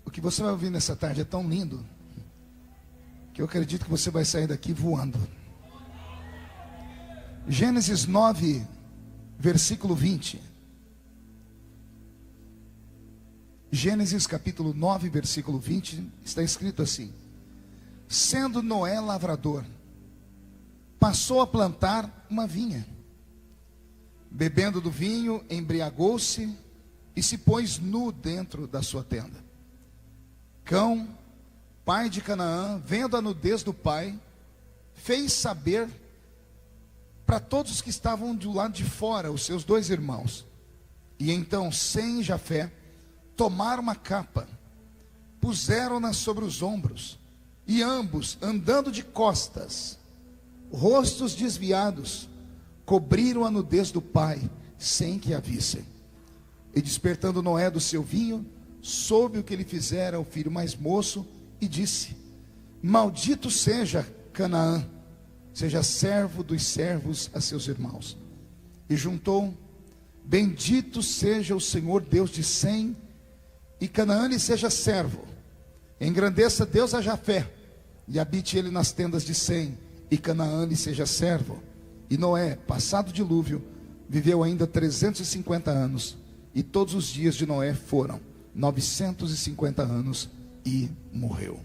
O que você vai ouvir nessa tarde é tão lindo que eu acredito que você vai sair daqui voando. Gênesis 9, versículo 20. Gênesis capítulo 9, versículo 20, está escrito assim: sendo Noé lavrador, passou a plantar uma vinha. Bebendo do vinho, embriagou-se e se pôs nu dentro da sua tenda. Cão, pai de Canaã, vendo a nudez do pai, fez saber para todos os que estavam do lado de fora, os seus dois irmãos. E então Sem e Jafé tomaram uma capa, puseram-na sobre os ombros, e ambos, andando de costas, rostos desviados, cobriram a nudez do pai, sem que a vissem. E despertando Noé do seu vinho, soube o que lhe fizera o filho mais moço, e disse: maldito seja Canaã, seja servo dos servos a seus irmãos. E juntou: bendito seja o Senhor Deus de Sem, e Canaã lhe seja servo. Engrandeça Deus a Jafé, e habite ele nas tendas de Sem, e Canaã lhe seja servo. E Noé, passado o dilúvio, viveu ainda 350 anos, e todos os dias de Noé foram 950 anos, e morreu.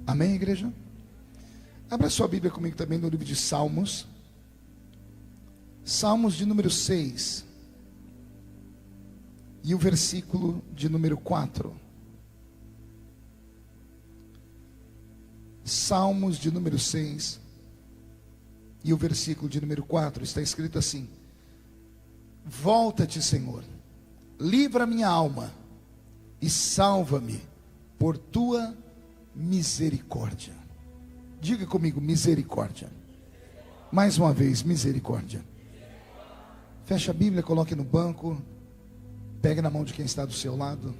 Amém, igreja? Abra sua Bíblia comigo também no livro de Salmos. Salmos de número 6. E o versículo de número 4. Salmos de número 6. E o versículo de número 4 está escrito assim: volta-te, Senhor, livra minha alma e salva-me por tua misericórdia. Diga comigo, misericórdia. Mais uma vez, misericórdia. Feche a Bíblia, coloque no banco, pegue na mão de quem está do seu lado,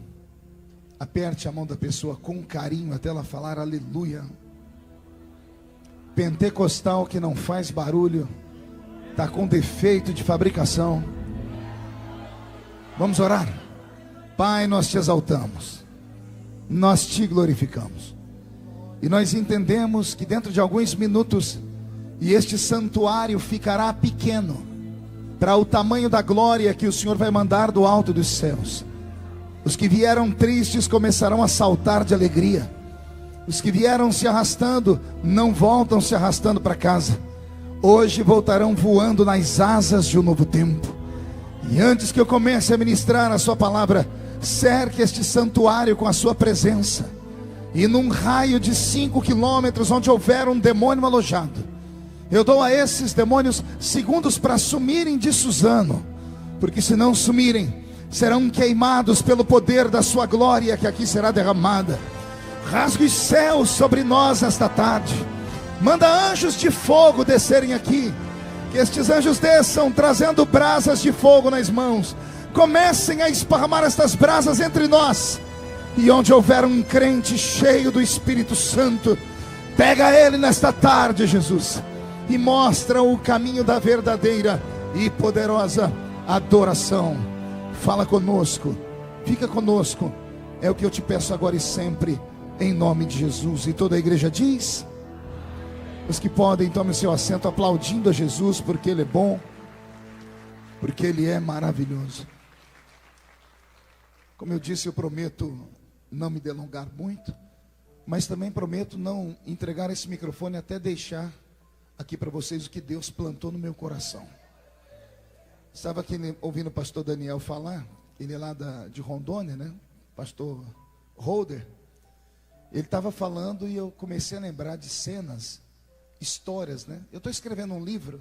aperte a mão da pessoa com carinho até ela falar aleluia. Pentecostal que não faz barulho está com defeito de fabricação. Vamos orar? Pai, nós te exaltamos, nós te glorificamos, e nós entendemos que dentro de alguns minutos, e este santuário ficará pequeno para o tamanho da glória que o Senhor vai mandar do alto dos céus. Os que vieram tristes começarão a saltar de alegria. Os que vieram se arrastando não voltam se arrastando para casa. Hoje voltarão voando nas asas de um novo tempo. E antes que eu comece a ministrar a sua palavra, cerque este santuário com a sua presença. E num raio de 5 quilômetros, onde houver um demônio alojado, eu dou a esses demônios segundos para sumirem de Suzano. Porque se não sumirem, serão queimados pelo poder da sua glória que aqui será derramada. Rasgue os céus sobre nós esta tarde. Manda anjos de fogo descerem aqui. Que estes anjos desçam trazendo brasas de fogo nas mãos. Comecem a esparramar estas brasas entre nós. E onde houver um crente cheio do Espírito Santo, pega ele nesta tarde, Jesus, e mostra o caminho da verdadeira e poderosa adoração. Fala conosco, fica conosco. É o que eu te peço agora e sempre, em nome de Jesus. E toda a igreja diz: os que podem, tomem o seu assento aplaudindo a Jesus, porque Ele é bom, porque Ele é maravilhoso. Como eu disse, eu prometo não me delongar muito, mas também prometo não entregar esse microfone até deixar aqui para vocês o que Deus plantou no meu coração. Estava aqui ouvindo o pastor Daniel falar, ele é lá de Rondônia, né? Pastor Holder. Ele estava falando e eu comecei a lembrar de cenas, histórias, né? Eu estou escrevendo um livro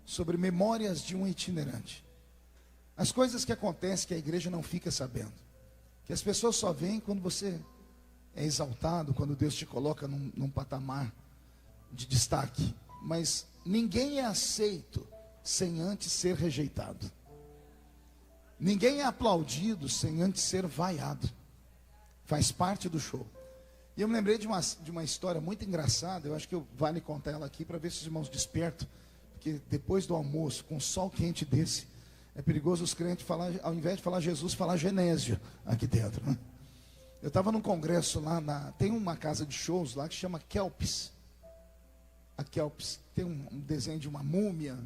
sobre memórias de um itinerante. As coisas que acontecem que a igreja não fica sabendo. Que as pessoas só veem quando você é exaltado, quando Deus te coloca num patamar de destaque. Mas ninguém é aceito sem antes ser rejeitado. Ninguém é aplaudido sem antes ser vaiado. Faz parte do show. E eu me lembrei de uma história muito engraçada. Eu acho que vale contar ela aqui para ver se os irmãos despertam. Porque depois do almoço, com um sol quente desse, é perigoso os crentes falar, ao invés de falar Jesus, falar Genésio aqui dentro, né? Eu estava num congresso lá tem uma casa de shows lá que chama Kelps. A Kelps tem um desenho de uma múmia,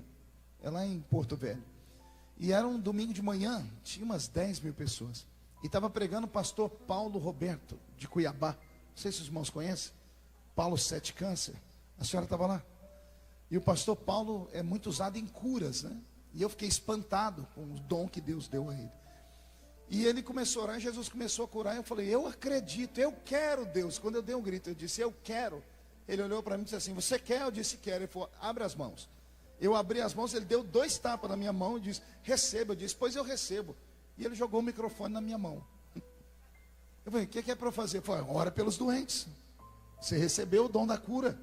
é lá em Porto Velho. E era um domingo de manhã, tinha umas 10 mil pessoas. E estava pregando o pastor Paulo Roberto, de Cuiabá. Não sei se os irmãos conhecem. Paulo Sete Câncer. A senhora estava lá. E o pastor Paulo é muito usado em curas, né? E eu fiquei espantado com o dom que Deus deu a ele. E ele começou a orar, Jesus começou a curar. Eu falei, eu acredito, eu quero Deus. Quando eu dei um grito, eu disse, eu quero. Ele olhou para mim e disse assim, você quer? Eu disse, quero. Ele falou, abre as mãos. Eu abri as mãos, ele deu 2 tapas na minha mão e disse, receba. Eu disse, pois eu recebo. E ele jogou o microfone na minha mão. Eu falei, o que é para eu fazer? Ele falou, ora pelos doentes. Você recebeu o dom da cura.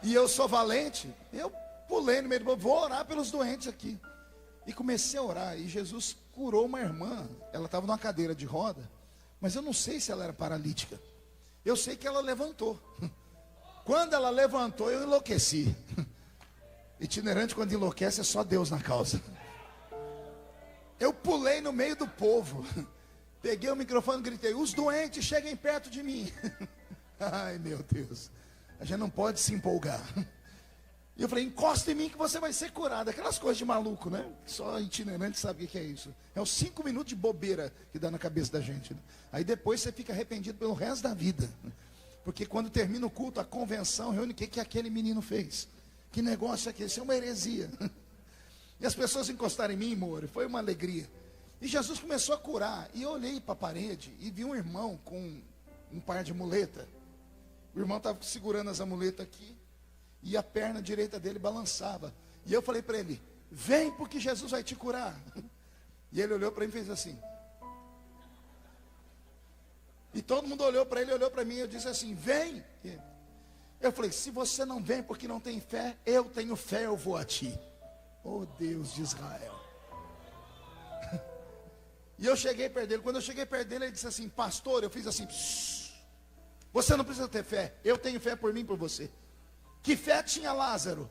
E eu sou valente. Eu pulei no meio do povo, vou orar pelos doentes aqui. E comecei a orar. E Jesus curou uma irmã. Ela estava numa cadeira de roda. Mas eu não sei se ela era paralítica. Eu sei que ela levantou. Quando ela levantou, eu enlouqueci. Itinerante, quando enlouquece, é só Deus na causa. Eu pulei no meio do povo. Peguei o microfone e gritei, os doentes cheguem perto de mim. Ai, meu Deus. A gente não pode se empolgar. E eu falei, encosta em mim que você vai ser curado. Aquelas coisas de maluco, né? Só itinerante sabe o que é isso. É os 5 minutos de bobeira que dá na cabeça da gente, né? Aí depois você fica arrependido pelo resto da vida. Porque quando termina o culto, a convenção reúne o que aquele menino fez. Que negócio é aquele? Isso é uma heresia. E as pessoas encostaram em mim, amor, foi uma alegria. E Jesus começou a curar. E eu olhei para a parede e vi um irmão com um par de muleta. O irmão estava segurando as amuletas aqui. E a perna direita dele balançava. E eu falei para ele, vem porque Jesus vai te curar. E ele olhou para mim e fez assim. E todo mundo olhou para ele, olhou para mim. Eu disse assim, vem. Eu falei, se você não vem porque não tem fé, eu tenho fé, eu vou a ti. Oh Deus de Israel. E eu cheguei perto dele. Quando eu cheguei perto dele, ele disse assim, pastor, eu fiz assim, você não precisa ter fé, eu tenho fé por mim e por você. Que fé tinha Lázaro,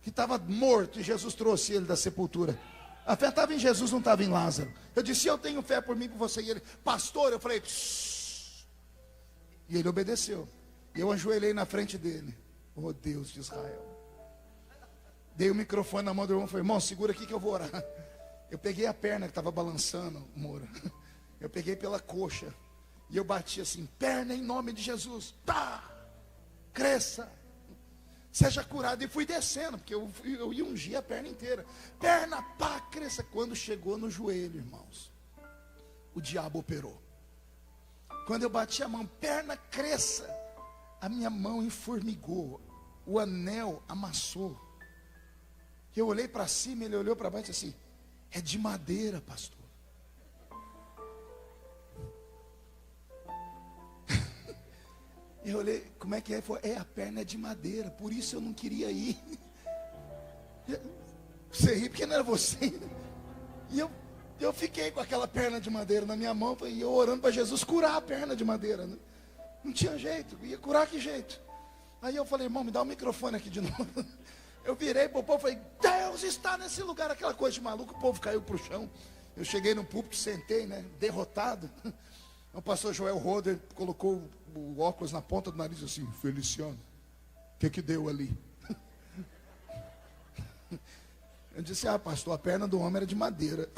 que estava morto e Jesus trouxe ele da sepultura? A fé estava em Jesus, não estava em Lázaro. Eu disse, eu tenho fé por mim e por você. E ele, pastor, eu falei, e ele obedeceu. E eu ajoelhei na frente dele. Oh Deus de Israel. Dei o microfone na mão do irmão e falei, irmão, segura aqui que eu vou orar. Eu peguei a perna que estava balançando, Moura. Eu peguei pela coxa. E eu bati assim, perna em nome de Jesus. Pá! Cresça. Seja curado. E fui descendo, porque eu ia ungir a perna inteira. Perna, pá, cresça. Quando chegou no joelho, irmãos, o diabo operou. Quando eu bati a mão, perna, cresça. A minha mão enformigou. O anel amassou. Eu olhei para cima, ele olhou para baixo e disse assim, é de madeira, pastor. Eu olhei, como é que é? Ele falou, a perna é de madeira, por isso eu não queria ir. Você ri porque não era você. E eu fiquei com aquela perna de madeira na minha mão, e eu orando para Jesus curar a perna de madeira, né? Não tinha jeito, ia curar que jeito? Aí eu falei, irmão, me dá o microfone aqui de novo. Eu virei para o povo e falei, Deus está nesse lugar, aquela coisa de maluco, o povo caiu para o chão. Eu cheguei no púlpito, sentei, né, derrotado. O pastor Joel Roder colocou o óculos na ponta do nariz assim, Feliciano, o que deu ali? Eu disse, pastor, a perna do homem era de madeira.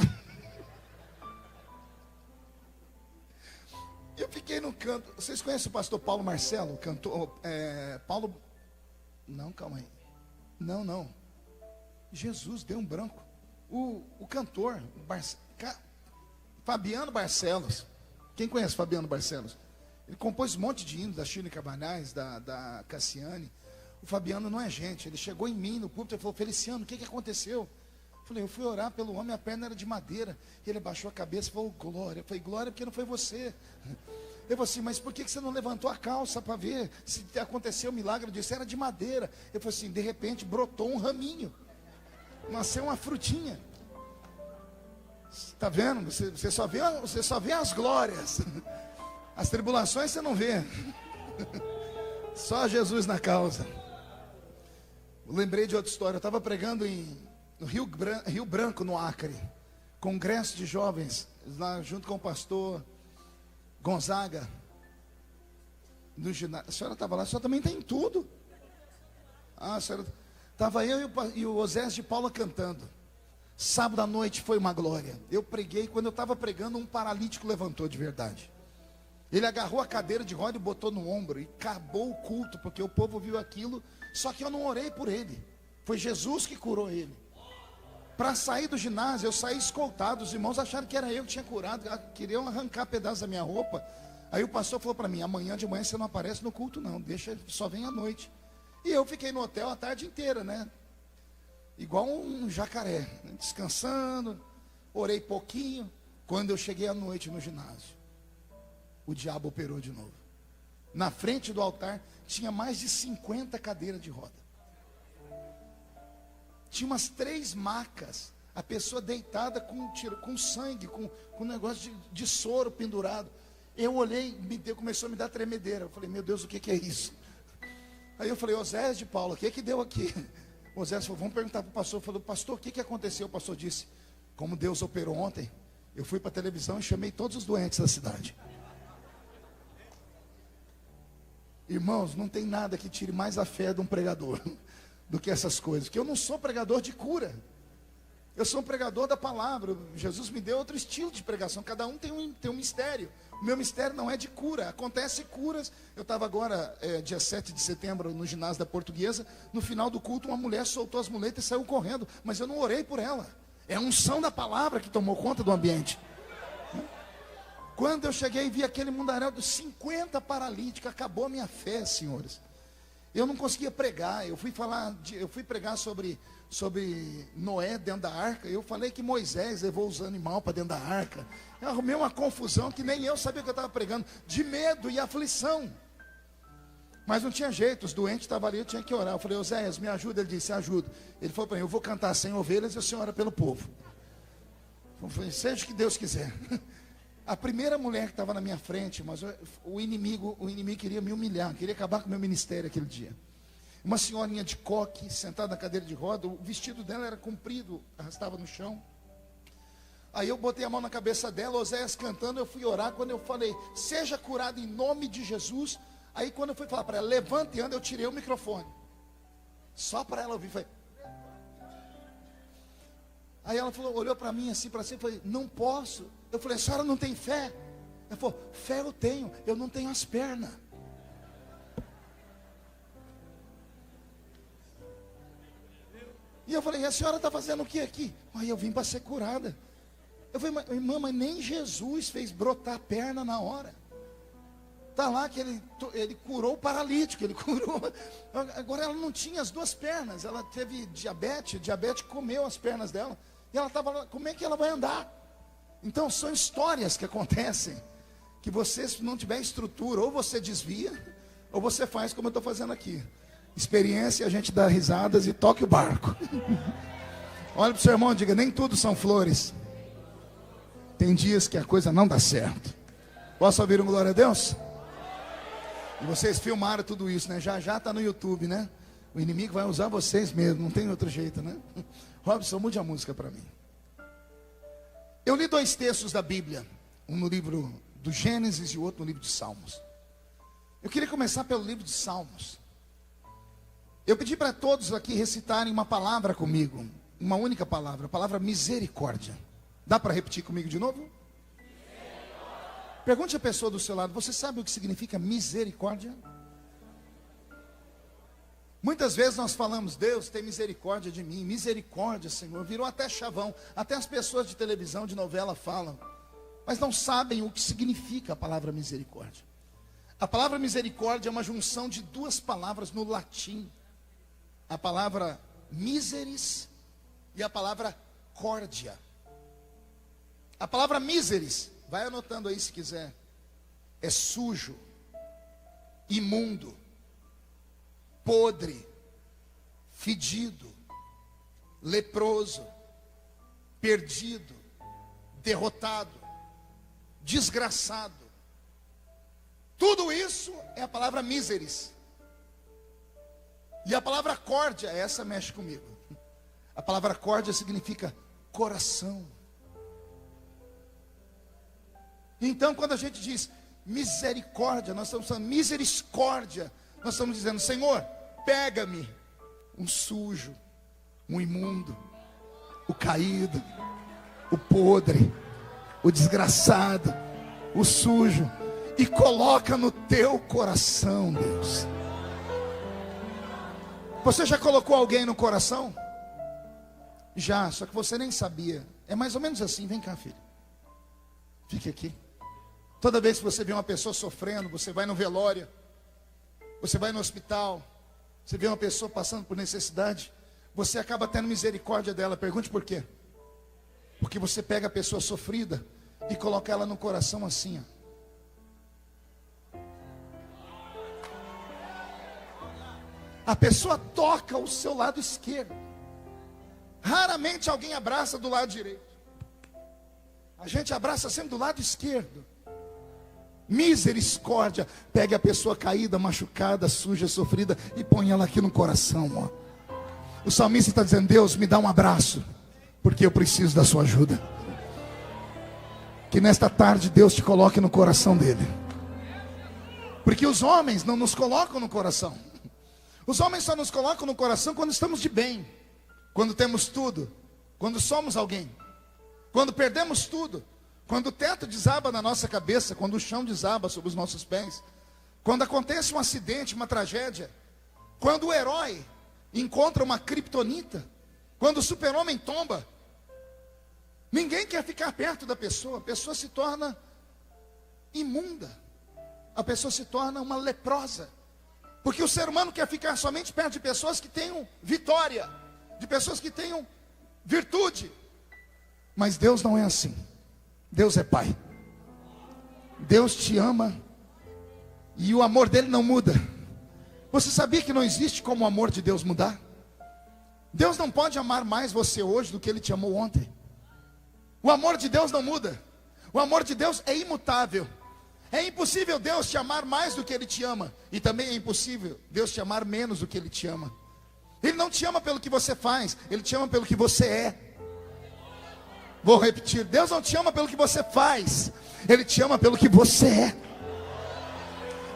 Eu fiquei no canto. Vocês conhecem o pastor Paulo Marcelo? Cantor, Paulo. Não, calma aí. Não. Jesus, deu um branco. O cantor, Fabiano Barcelos. Quem conhece Fabiano Barcelos? Ele compôs um monte de hinos da Shirley Cabanhas, da Cassiane. O Fabiano não é gente. Ele chegou em mim no púlpito e falou, Feliciano, o que aconteceu? Eu falei, eu fui orar pelo homem, a perna era de madeira. E ele baixou a cabeça e falou, glória. Eu falei, glória porque não foi você. Eu falei assim, mas por que você não levantou a calça para ver se aconteceu o milagre? Eu disse, era de madeira. Eu falei assim, de repente brotou um raminho. Nasceu uma frutinha. Está vendo? Você só vê as glórias. As tribulações você não vê. Só Jesus na causa. Eu lembrei de outra história. Eu estava pregando no Rio Branco, no Acre. congresso de jovens, lá junto com o pastor Gonzaga, no ginásio. A senhora estava lá, a senhora também tem tudo. A senhora... Estava eu e o Osés de Paula cantando. Sábado à noite foi uma glória. Eu preguei, quando eu estava pregando, um paralítico levantou de verdade. Ele agarrou a cadeira de roda e botou no ombro, e acabou o culto, porque o povo viu aquilo, só que eu não orei por ele. Foi Jesus que curou ele. Para sair do ginásio, eu saí escoltado. Os irmãos acharam que era eu que tinha curado, queriam arrancar pedaços da minha roupa. Aí o pastor falou para mim: amanhã de manhã você não aparece no culto não, deixa, só vem à noite. E eu fiquei no hotel a tarde inteira, né? Igual um jacaré, né? Descansando, orei pouquinho. Quando eu cheguei à noite no ginásio, o diabo operou de novo. Na frente do altar tinha mais de 50 cadeiras de roda. Tinha umas 3 macas, a pessoa deitada com sangue, com um negócio de soro pendurado. Eu olhei, começou a me dar tremedeira. Eu falei: meu Deus, o que é isso? Aí eu falei: Osés de Paula, o que deu aqui? O Osés falou: vamos perguntar para o pastor. Eu falei: pastor, o que aconteceu? O pastor disse: como Deus operou ontem, eu fui para a televisão e chamei todos os doentes da cidade. Irmãos, não tem nada que tire mais a fé de um pregador do que essas coisas. Porque eu não sou pregador de cura. Eu sou um pregador da palavra. Jesus me deu outro estilo de pregação. Cada um tem um mistério. O meu mistério não é de cura. Acontece curas. Eu estava agora, dia 7 de setembro, no ginásio da Portuguesa. No final do culto, uma mulher soltou as muletas e saiu correndo. Mas eu não orei por ela. É a unção da palavra que tomou conta do ambiente. Quando eu cheguei e vi aquele mundaréu de 50 paralíticos, acabou a minha fé, senhores. Eu não conseguia pregar. Eu fui pregar sobre Noé dentro da arca. Eu falei que Moisés levou os animais para dentro da arca. Eu arrumei uma confusão que nem eu sabia o que eu estava pregando, de medo e aflição. Mas não tinha jeito, os doentes estavam ali, eu tinha que orar. Eu falei: Oséias, me ajuda. Ele disse: ajuda. Ele falou para mim: eu vou cantar 100 ovelhas e o senhor ora pelo povo. Eu falei: seja o que Deus quiser. A primeira mulher que estava na minha frente, mas o inimigo queria me humilhar, queria acabar com o meu ministério aquele dia. Uma senhorinha de coque, sentada na cadeira de roda, o vestido dela era comprido, arrastava no chão. Aí eu botei a mão na cabeça dela, Oséias cantando, eu fui orar. Quando eu falei: seja curado em nome de Jesus. Aí quando eu fui falar para ela: levante e anda, eu tirei o microfone. Só para ela ouvir, falei. Aí ela falou, olhou para mim assim, para cima, e falei: não posso. Eu falei: a senhora não tem fé? Ela falou: fé eu tenho, eu não tenho as pernas. E eu falei: e a senhora está fazendo o que aqui? Aí eu vim para ser curada. Eu falei: irmã, mas nem Jesus fez brotar a perna na hora. Está lá que ele curou o paralítico, ele curou. Agora ela não tinha as 2 pernas, ela teve diabetes comeu as pernas dela. E ela estava lá: como é que ela vai andar? Então são histórias que acontecem, que você, se não tiver estrutura, ou você desvia, ou você faz como eu estou fazendo aqui. Experiência, a gente dá risadas e toque o barco. Olha para o seu irmão e diga: nem tudo são flores. Tem dias que a coisa não dá certo. Posso ouvir um glória a Deus? E vocês filmaram tudo isso, né? Já está no YouTube, né? O inimigo vai usar vocês mesmo, não tem outro jeito, né? Robson, mude a música para mim. Eu li 2 textos da Bíblia, um no livro do Gênesis e o outro no livro de Salmos. Eu queria começar pelo livro de Salmos. Eu pedi para todos aqui recitarem uma palavra comigo, uma única palavra, a palavra misericórdia. Dá para repetir comigo de novo? Pergunte à pessoa do seu lado: você sabe o que significa misericórdia? Muitas vezes nós falamos: Deus tem misericórdia de mim, misericórdia, Senhor. Virou até chavão, até as pessoas de televisão, de novela falam, mas não sabem o que significa a palavra misericórdia. A palavra misericórdia é uma junção de 2 palavras no latim: a palavra miseris e a palavra córdia. A palavra miseris, vai anotando aí se quiser, é sujo, imundo, podre, fedido, leproso, perdido, derrotado, desgraçado. Tudo isso é a palavra miseris. E a palavra córdia, essa mexe comigo. A palavra córdia significa coração, Então, quando a gente diz misericórdia, nós estamos falando misericórdia. Nós estamos dizendo: Senhor, pega-me, um sujo, um imundo, o caído, o podre, o desgraçado, o sujo, e coloca no teu coração, Deus. Você já colocou alguém no coração? Já, só que você nem sabia. É mais ou menos assim. Vem cá, filho, fique aqui. Toda vez que você vê uma pessoa sofrendo, você vai no velório, você vai no hospital, você vê uma pessoa passando por necessidade, você acaba tendo misericórdia dela. Pergunte por quê? Porque você pega a pessoa sofrida e coloca ela no coração assim, ó. A pessoa toca o seu lado esquerdo. Raramente alguém abraça do lado direito. A gente abraça sempre do lado esquerdo. Misericórdia. Pegue a pessoa caída, machucada, suja, sofrida e põe ela aqui no coração, ó. O salmista está dizendo: Deus, me dá um abraço, porque eu preciso da sua ajuda. Que nesta tarde Deus te coloque no coração dele. Porque os homens não nos colocam no coração. Os homens só nos colocam no coração quando estamos de bem, quando temos tudo, quando somos alguém, quando perdemos tudo, quando o teto desaba na nossa cabeça, quando o chão desaba sobre os nossos pés, quando acontece um acidente, uma tragédia, quando o herói encontra uma criptonita, quando o super-homem tomba. Ninguém quer ficar perto da pessoa. A pessoa se torna imunda, a pessoa se torna uma leprosa. Porque o ser humano quer ficar somente perto de pessoas que tenham vitória, de pessoas que tenham virtude. Mas Deus não é assim. Deus é Pai. Deus te ama e o amor dele não muda. Você sabia que não existe como o amor de Deus mudar? Deus não pode amar mais você hoje do que ele te amou ontem. O amor de Deus não muda. O amor de Deus é imutável. É impossível Deus te amar mais do que ele te ama. E também é impossível Deus te amar menos do que ele te ama. Ele não te ama pelo que você faz, ele te ama pelo que você é. Vou repetir: Deus não te ama pelo que você faz, ele te ama pelo que você é.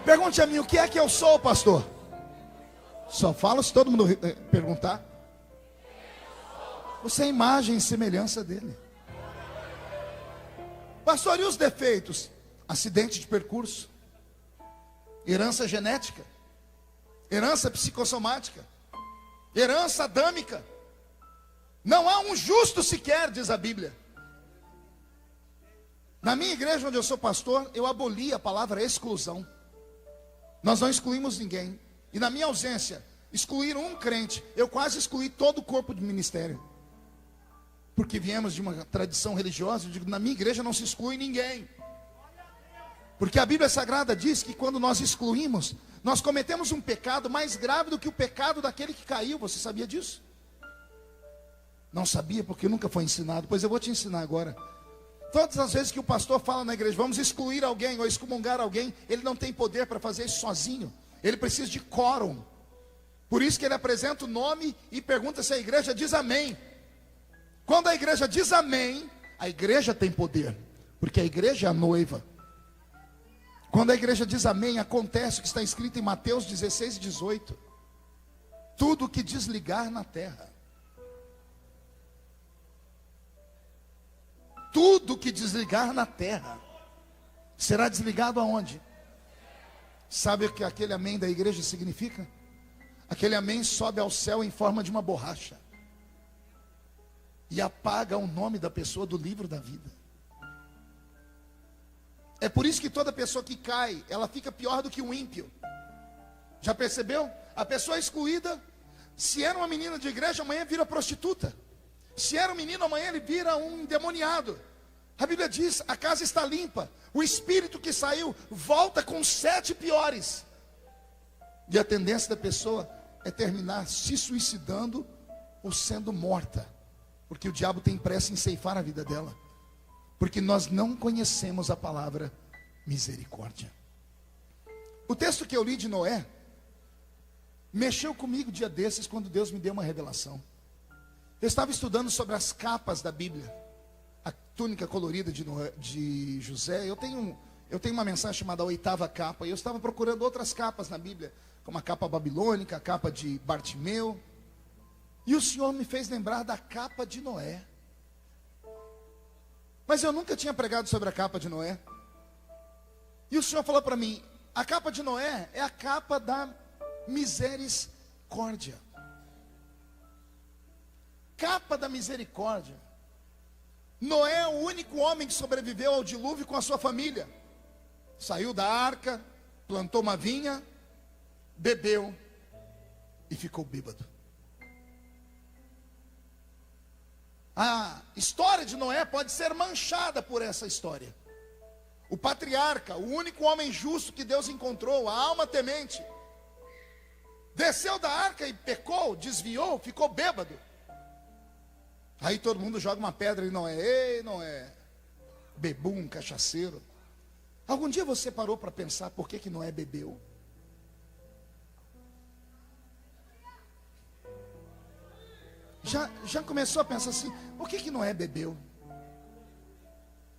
Pergunte a mim: o que é que eu sou, pastor? Só falo se todo mundo perguntar. Você é imagem e semelhança dele. Pastor, e os defeitos? Acidente de percurso, herança genética, herança psicossomática, herança adâmica. Não há um justo sequer, diz a Bíblia. Na minha igreja, onde eu sou pastor, eu aboli a palavra exclusão. Nós não excluímos ninguém. E na minha ausência, excluíram um crente. Eu quase excluí todo o corpo de ministério. Porque viemos de uma tradição religiosa. Eu digo: na minha igreja não se exclui ninguém. Porque a Bíblia Sagrada diz que quando nós excluímos, nós cometemos um pecado mais grave do que o pecado daquele que caiu. Você sabia disso? Não sabia, porque nunca foi ensinado. Pois eu vou te ensinar agora. Todas as vezes que o pastor fala na igreja: vamos excluir alguém ou excomungar alguém, ele não tem poder para fazer isso sozinho. Ele precisa de quórum. Por isso que ele apresenta o nome e pergunta se a igreja diz amém. Quando a igreja diz amém, a igreja tem poder, porque a igreja é a noiva. Quando a igreja diz amém, acontece o que está escrito em Mateus 16 e 18. Tudo que desligar na terra, tudo que desligar na terra, será desligado aonde? Sabe o que aquele amém da igreja significa? Aquele amém sobe ao céu em forma de uma borracha e apaga o nome da pessoa do livro da vida. É por isso que toda pessoa que cai, ela fica pior do que um ímpio. Já percebeu? A pessoa excluída, se era uma menina de igreja, amanhã vira prostituta. Se era um menino, amanhã ele vira um endemoniado. A Bíblia diz: a casa está limpa. O espírito que saiu volta com 7 piores. E a tendência da pessoa é terminar se suicidando ou sendo morta. Porque o diabo tem pressa em ceifar a vida dela. Porque nós não conhecemos a palavra misericórdia. O texto que eu li de Noé mexeu comigo dia desses, quando Deus me deu uma revelação. Eu estava estudando sobre as capas da Bíblia. a túnica colorida de José. Eu tenho uma mensagem chamada A Oitava Capa, e eu estava procurando outras capas na Bíblia, como a capa babilônica, a capa de Bartimeu, e o Senhor me fez lembrar da capa de Noé. Mas eu nunca tinha pregado sobre a capa de Noé. E o Senhor falou para mim: a capa de Noé é a capa da misericórdia. Capa da misericórdia. Noé é o único homem que sobreviveu ao dilúvio com a sua família. Saiu da arca, plantou uma vinha, bebeu e ficou bêbado. A história de Noé pode ser manchada por essa história. O patriarca, o único homem justo que Deus encontrou, a alma temente, desceu da arca e pecou, desviou, ficou bêbado. Aí todo mundo joga uma pedra em Noé. Ei, Noé, bebum, cachaceiro. Algum dia você parou para pensar por que Noé bebeu? Já começou a pensar assim: por que Noé bebeu?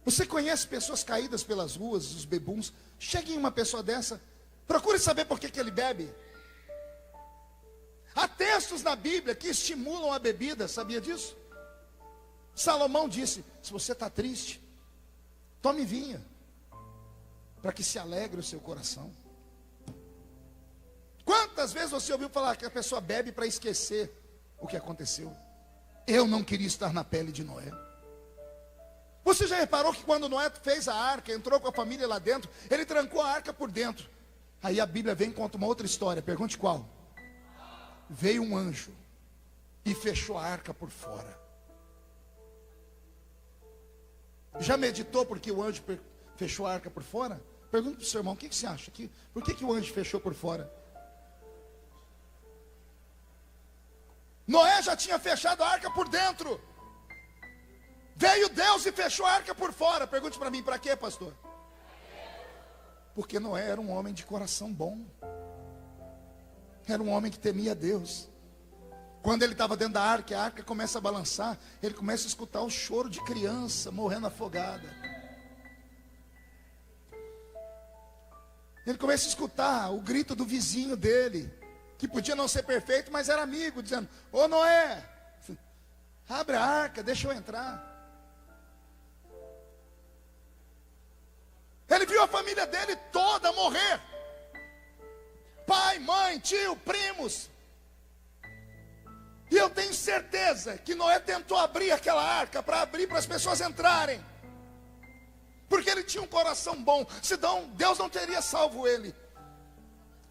Você conhece pessoas caídas pelas ruas, os bebuns? Chegue em uma pessoa dessa, procure saber por que ele bebe. Há textos na Bíblia que estimulam a bebida, sabia disso? Salomão disse: se você está triste, tome vinho, para que se alegre o seu coração. Quantas vezes você ouviu falar que a pessoa bebe para esquecer o que aconteceu? Eu não queria estar na pele de Noé. Você já reparou que quando Noé fez a arca, entrou com a família lá dentro, ele trancou a arca por dentro. Aí a Bíblia vem e conta uma outra história. Pergunte qual? Veio um anjo e fechou a arca por fora. Já meditou porque o anjo fechou a arca por fora? Pergunta para o seu irmão: o que você acha? Por que o anjo fechou por fora? Noé já tinha fechado a arca por dentro. Veio Deus e fechou a arca por fora. Pergunte para mim: para quê, pastor? Porque Noé era um homem de coração bom. Era um homem que temia Deus. Quando ele estava dentro da arca, a arca começa a balançar, ele começa a escutar o choro de criança morrendo afogada. Ele começa a escutar o grito do vizinho dele, que podia não ser perfeito, mas era amigo, dizendo: ô Noé, abre a arca, deixa eu entrar. Ele viu a família dele toda morrer. Pai, mãe, tio, primos. E eu tenho certeza que Noé tentou abrir aquela arca, para abrir para as pessoas entrarem, porque ele tinha um coração bom, senão Deus não teria salvo ele.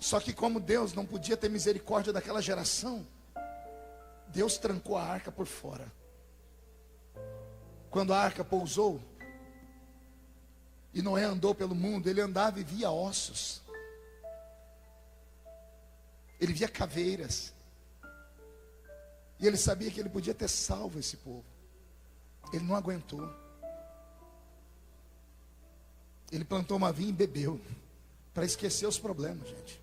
Só que como Deus não podia ter misericórdia daquela geração, Deus trancou a arca por fora. Quando a arca pousou e Noé andou pelo mundo, ele andava e via ossos, ele via caveiras, e ele sabia que ele podia ter salvo esse povo. Ele não aguentou. Ele plantou uma vinha e bebeu, para esquecer os problemas, gente.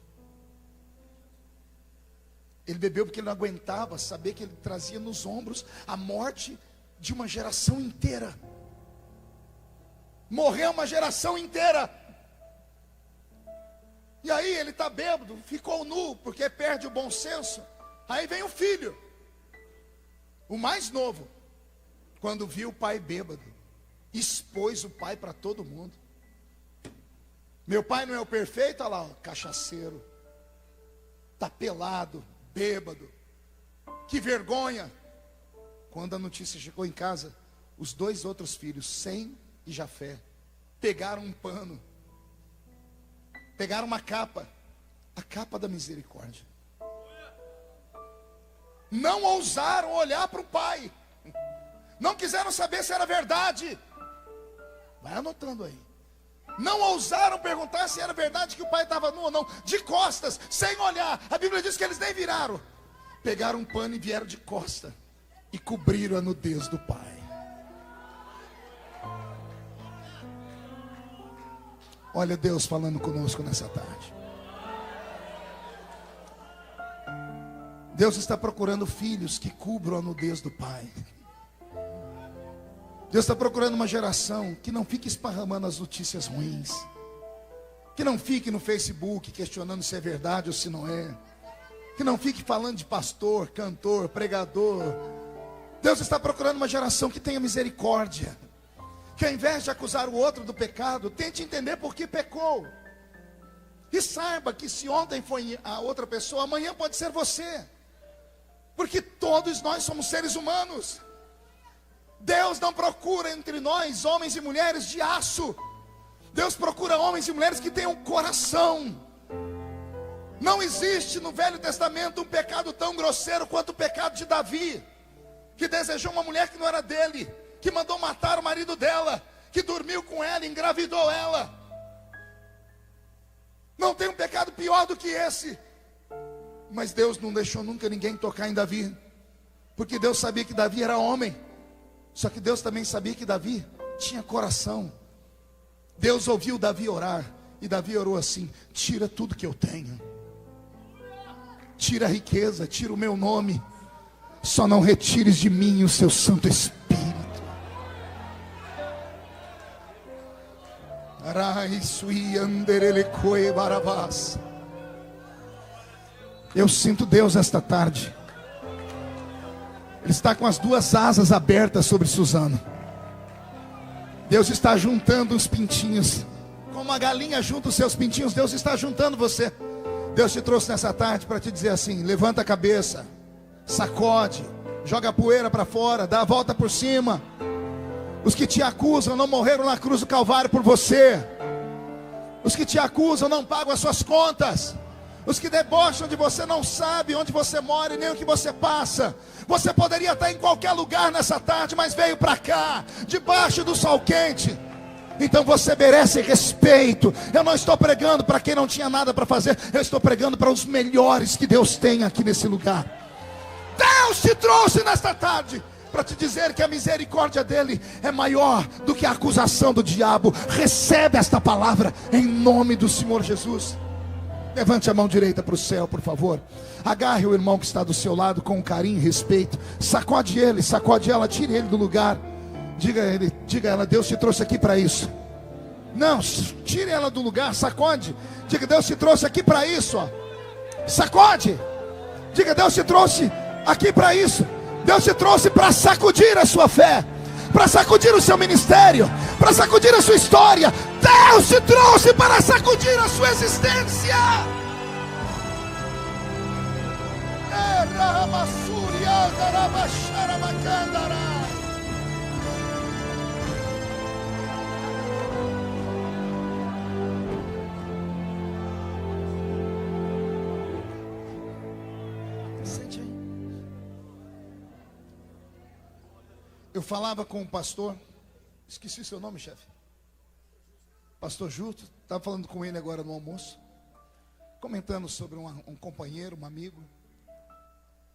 Ele bebeu porque ele não aguentava saber que ele trazia nos ombros a morte de uma geração inteira. Morreu uma geração inteira. E aí ele está bêbado, ficou nu, porque perde o bom senso. Aí vem o filho, o mais novo, quando viu o pai bêbado, expôs o pai para todo mundo. Meu pai não é o perfeito? Olha lá, ó, cachaceiro, está pelado, bêbado, que vergonha. Quando a notícia chegou em casa, os dois outros filhos, Sem e Jafé, pegaram um pano, pegaram uma capa, a capa da misericórdia. Não ousaram olhar para o pai, não quiseram saber se era verdade. Vai anotando aí. Não ousaram perguntar se era verdade que o pai estava nu ou não, de costas, sem olhar. A Bíblia diz que eles nem viraram. Pegaram um pano e vieram de costa e cobriram a nudez do pai. Olha Deus falando conosco nessa tarde. Deus está procurando filhos que cubram a nudez do pai. Deus está procurando uma geração que não fique esparramando as notícias ruins, que não fique no Facebook questionando se é verdade ou se não é, que não fique falando de pastor, cantor, pregador. Deus está procurando uma geração que tenha misericórdia, que ao invés de acusar o outro do pecado, tente entender por que pecou. E saiba que se ontem foi a outra pessoa, amanhã pode ser você. Porque todos nós somos seres humanos. Deus não procura entre nós homens e mulheres de aço. Deus procura homens e mulheres que tenham coração. Não existe no Velho Testamento um pecado tão grosseiro quanto o pecado de Davi, que desejou uma mulher que não era dele, que mandou matar o marido dela, que dormiu com ela, engravidou ela. Não tem um pecado pior do que esse. Mas Deus não deixou nunca ninguém tocar em Davi, porque Deus sabia que Davi era homem. Só que Deus também sabia que Davi tinha coração. Deus ouviu Davi orar, e Davi orou assim: tira tudo que eu tenho, tira a riqueza, tira o meu nome, só não retires de mim o seu Santo Espírito. Eu sinto Deus esta tarde. Ele está com as duas asas abertas sobre Suzano. Deus está juntando os pintinhos, como a galinha junta os seus pintinhos. Deus está juntando você. Deus te trouxe nessa tarde para te dizer assim: levanta a cabeça, sacode, joga a poeira para fora, dá a volta por cima. Os que te acusam não morreram na cruz do Calvário por você. Os que te acusam não pagam as suas contas. Os que debocham de você não sabem onde você mora e nem o que você passa. Você poderia estar em qualquer lugar nessa tarde, mas veio para cá, debaixo do sol quente. Então você merece respeito. Eu não estou pregando para quem não tinha nada para fazer. Eu estou pregando para os melhores que Deus tem aqui nesse lugar. Deus te trouxe nesta tarde para te dizer que a misericórdia dele é maior do que a acusação do diabo. Recebe esta palavra em nome do Senhor Jesus. Levante a mão direita para o céu, por favor. Agarre o irmão que está do seu lado com carinho e respeito. Sacode ele, sacode ela, tire ele do lugar. Diga a ela: Deus te trouxe aqui para isso. Não, tire ela do lugar, sacode. Diga: Deus te trouxe aqui para isso, ó. Sacode. Diga: Deus te trouxe aqui para isso. Deus te trouxe para sacudir a sua fé, para sacudir o seu ministério, para sacudir a sua história. Deus te trouxe para sacudir a sua existência. Sente aí. Eu falava com o pastor, esqueci seu nome, chefe. Pastor Juto, estava falando com ele agora no almoço, comentando sobre um companheiro, um amigo.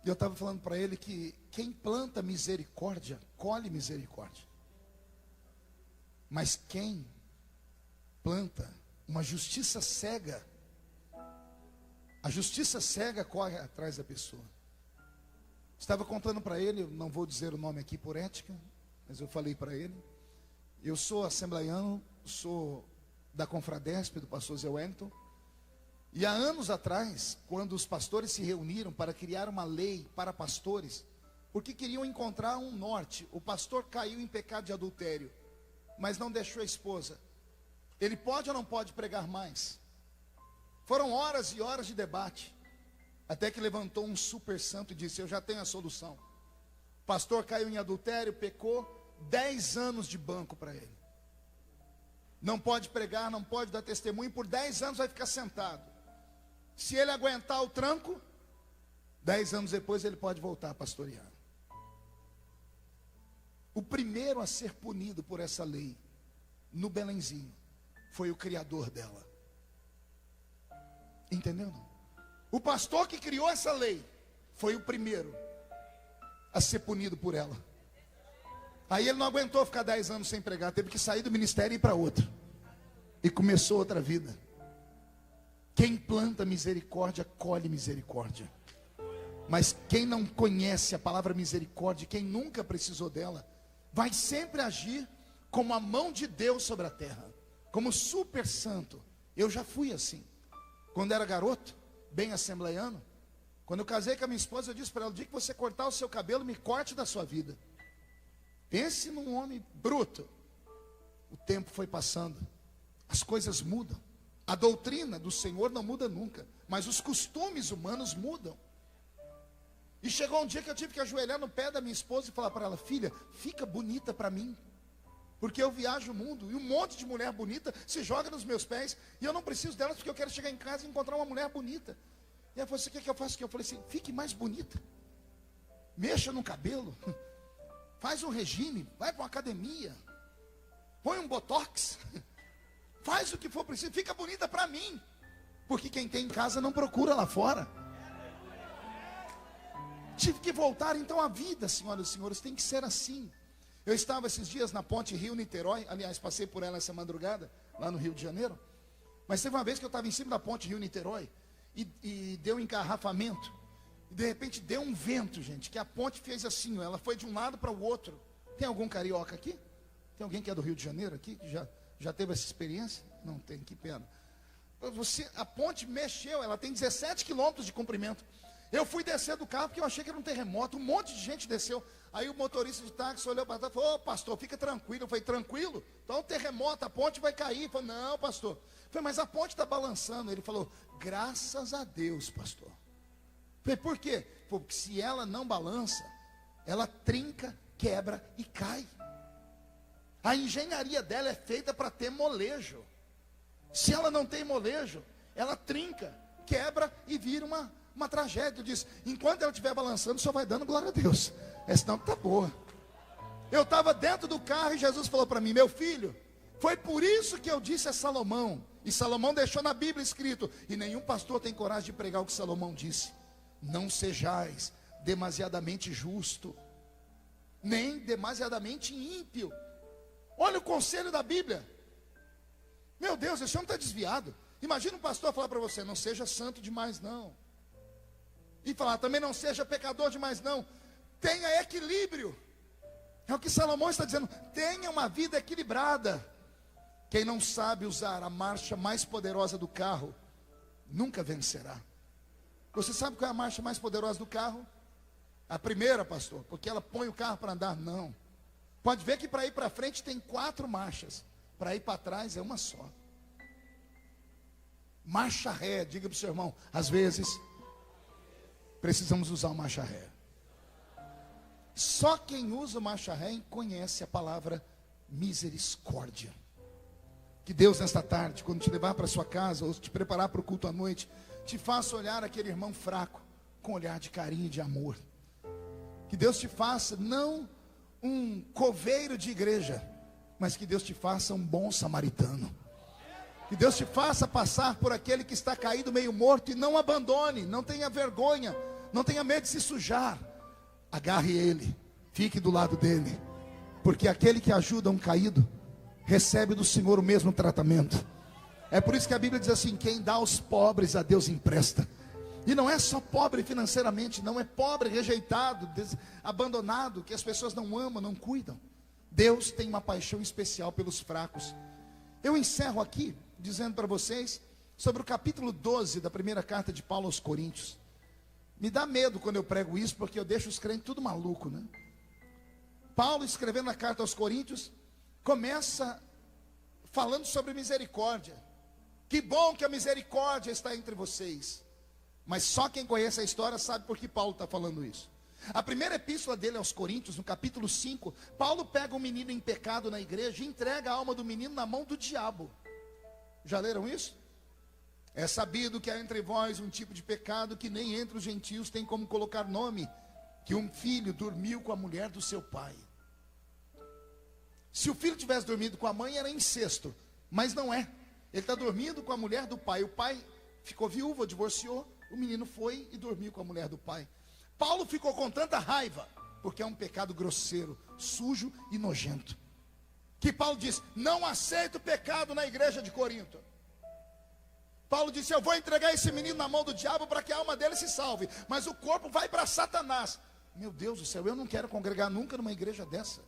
E eu estava falando para ele que quem planta misericórdia, colhe misericórdia. Mas quem planta uma justiça cega, a justiça cega corre atrás da pessoa. Estava contando para ele, eu não vou dizer o nome aqui por ética, mas eu falei para ele: eu sou assembleiano, sou da Confradesp, do pastor Zé Wellington. E há anos atrás, quando os pastores se reuniram para criar uma lei para pastores, porque queriam encontrar um norte. O pastor caiu em pecado de adultério, mas não deixou a esposa. Ele pode ou não pode pregar mais? Foram horas e horas de debate, até que levantou um super santo e disse: eu já tenho a solução. O pastor caiu em adultério, pecou, 10 anos de banco para ele. Não pode pregar, não pode dar testemunho, por 10 anos vai ficar sentado. Se ele aguentar o tranco, 10 anos depois ele pode voltar a pastorear. O primeiro a ser punido por essa lei, no Belenzinho, foi o criador dela. Entendeu não? O pastor que criou essa lei foi o primeiro a ser punido por ela. Aí ele não aguentou ficar 10 anos sem pregar, teve que sair do ministério e ir para outro. E começou outra vida. Quem planta misericórdia, colhe misericórdia. Mas quem não conhece a palavra misericórdia, quem nunca precisou dela, vai sempre agir como a mão de Deus sobre a terra, como super santo. Eu já fui assim, quando era garoto, bem assembleiano. Quando eu casei com a minha esposa, eu disse para ela: o dia que você cortar o seu cabelo, me corte da sua vida. Pense num homem bruto. O tempo foi passando, as coisas mudam. A doutrina do Senhor não muda nunca, mas os costumes humanos mudam. E chegou um dia que eu tive que ajoelhar no pé da minha esposa e falar para ela: filha, fica bonita para mim, porque eu viajo o mundo e um monte de mulher bonita se joga nos meus pés, e eu não preciso delas, porque eu quero chegar em casa e encontrar uma mulher bonita. E ela falou: você quer que eu faça o quê? Eu falei assim: fique mais bonita, mexa no cabelo, faz um regime, vai para uma academia, põe um botox, faz o que for preciso, fica bonita para mim, porque quem tem em casa não procura lá fora. Tive que voltar então à vida, senhoras e senhores, tem que ser assim. Eu estava esses dias na ponte Rio-Niterói, aliás, passei por ela essa madrugada, lá no Rio de Janeiro. Mas teve uma vez que eu estava em cima da ponte Rio-Niterói e deu um engarrafamento. E de repente deu um vento, gente, que a ponte fez assim, ela foi de um lado para o outro. Tem algum carioca aqui? Tem alguém que é do Rio de Janeiro aqui, que já teve essa experiência? Não tem, que pena. A ponte mexeu, ela tem 17 quilômetros de comprimento. Eu fui descer do carro porque eu achei que era um terremoto, um monte de gente desceu. Aí o motorista de táxi olhou para trás e falou: ô pastor, fica tranquilo. Eu falei: tranquilo? Então o terremoto, a ponte vai cair. Eu falei: não, pastor. Eu falei: mas a ponte está balançando. Ele falou: graças a Deus, pastor. Eu falei: por quê? Porque se ela não balança, ela trinca, quebra e cai. A engenharia dela é feita para ter molejo. Se ela não tem molejo, ela trinca, quebra e vira uma tragédia. Eu disse: enquanto ela estiver balançando, o senhor vai dando glória a Deus. Senão está boa. Eu estava dentro do carro e Jesus falou para mim: meu filho, foi por isso que eu disse a Salomão. E Salomão deixou na Bíblia escrito, e nenhum pastor tem coragem de pregar o que Salomão disse: não sejais demasiadamente justo, nem demasiadamente ímpio. Olha o conselho da Bíblia. Meu Deus, esse homem está desviado. Imagina um pastor falar para você: não seja santo demais não. E falar também: não seja pecador demais não. Tenha equilíbrio. É o que Salomão está dizendo: tenha uma vida equilibrada. Quem não sabe usar a marcha mais poderosa do carro, nunca vencerá. Você sabe qual é a marcha mais poderosa do carro? A primeira, pastor, porque ela põe o carro para andar. Não. Pode ver que para ir para frente tem 4 marchas, para ir para trás é uma só. Marcha ré. Diga para o seu irmão: às vezes precisamos usar o marcha ré. Só quem usa o marcha ré conhece a palavra misericórdia. Que Deus nesta tarde, quando te levar para sua casa ou te preparar para o culto à noite, te faça olhar aquele irmão fraco com um olhar de carinho e de amor. Que Deus te faça não um coveiro de igreja, mas que Deus te faça um bom samaritano. Que Deus te faça passar por aquele que está caído meio morto e não abandone, não tenha vergonha, não tenha medo de se sujar. Agarre ele, fique do lado dele, porque aquele que ajuda um caído recebe do Senhor o mesmo tratamento. É por isso que a Bíblia diz assim: quem dá aos pobres, a Deus empresta. E não é só pobre financeiramente, não, é pobre, rejeitado, abandonado, que as pessoas não amam, não cuidam. Deus tem uma paixão especial pelos fracos. Eu encerro aqui dizendo para vocês sobre o capítulo 12 da primeira carta de Paulo aos Coríntios. Me dá medo quando eu prego isso, porque eu deixo os crentes tudo maluco, né? Paulo, escrevendo a carta aos Coríntios, começa falando sobre misericórdia. Que bom que a misericórdia está entre vocês. Mas só quem conhece a história sabe por que Paulo está falando isso. A primeira epístola dele aos Coríntios, no capítulo 5, Paulo pega um menino em pecado na igreja e entrega a alma do menino na mão do diabo. Já leram isso? É sabido que há entre vós um tipo de pecado que nem entre os gentios tem como colocar nome, que um filho dormiu com a mulher do seu pai. Se o filho tivesse dormido com a mãe, era incesto, mas não é. Ele está dormindo com a mulher do pai. O pai ficou viúvo, divorciou, o menino foi e dormiu com a mulher do pai. Paulo ficou com tanta raiva, porque é um pecado grosseiro, sujo e nojento, que Paulo diz: não aceito pecado na igreja de Corinto. Paulo disse: eu vou entregar esse menino na mão do diabo para que a alma dele se salve, mas o corpo vai para Satanás. Meu Deus do céu, eu não quero congregar nunca numa igreja dessa.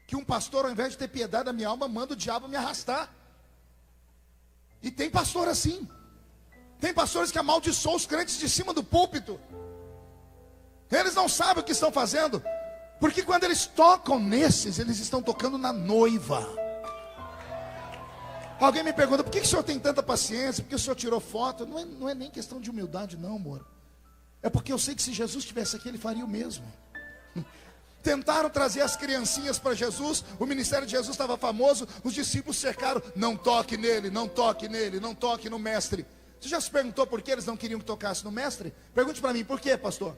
que um pastor, ao invés de ter piedade da minha alma, manda o diabo me arrastar. E tem pastor assim. Tem pastores que amaldiçoam os crentes de cima do púlpito. Eles não sabem o que estão fazendo, porque quando eles tocam nesses, eles estão tocando na noiva. Alguém me pergunta, por que o senhor tem tanta paciência? Porque o senhor tirou foto? Não é nem questão de humildade não, amor. É porque eu sei que se Jesus estivesse aqui, ele faria o mesmo. Tentaram trazer as criancinhas para Jesus, o ministério de Jesus estava famoso, os discípulos cercaram, não toque nele, não toque nele, não toque no mestre. Você já se perguntou por que eles não queriam que tocasse no mestre? Pergunte para mim, por quê, pastor?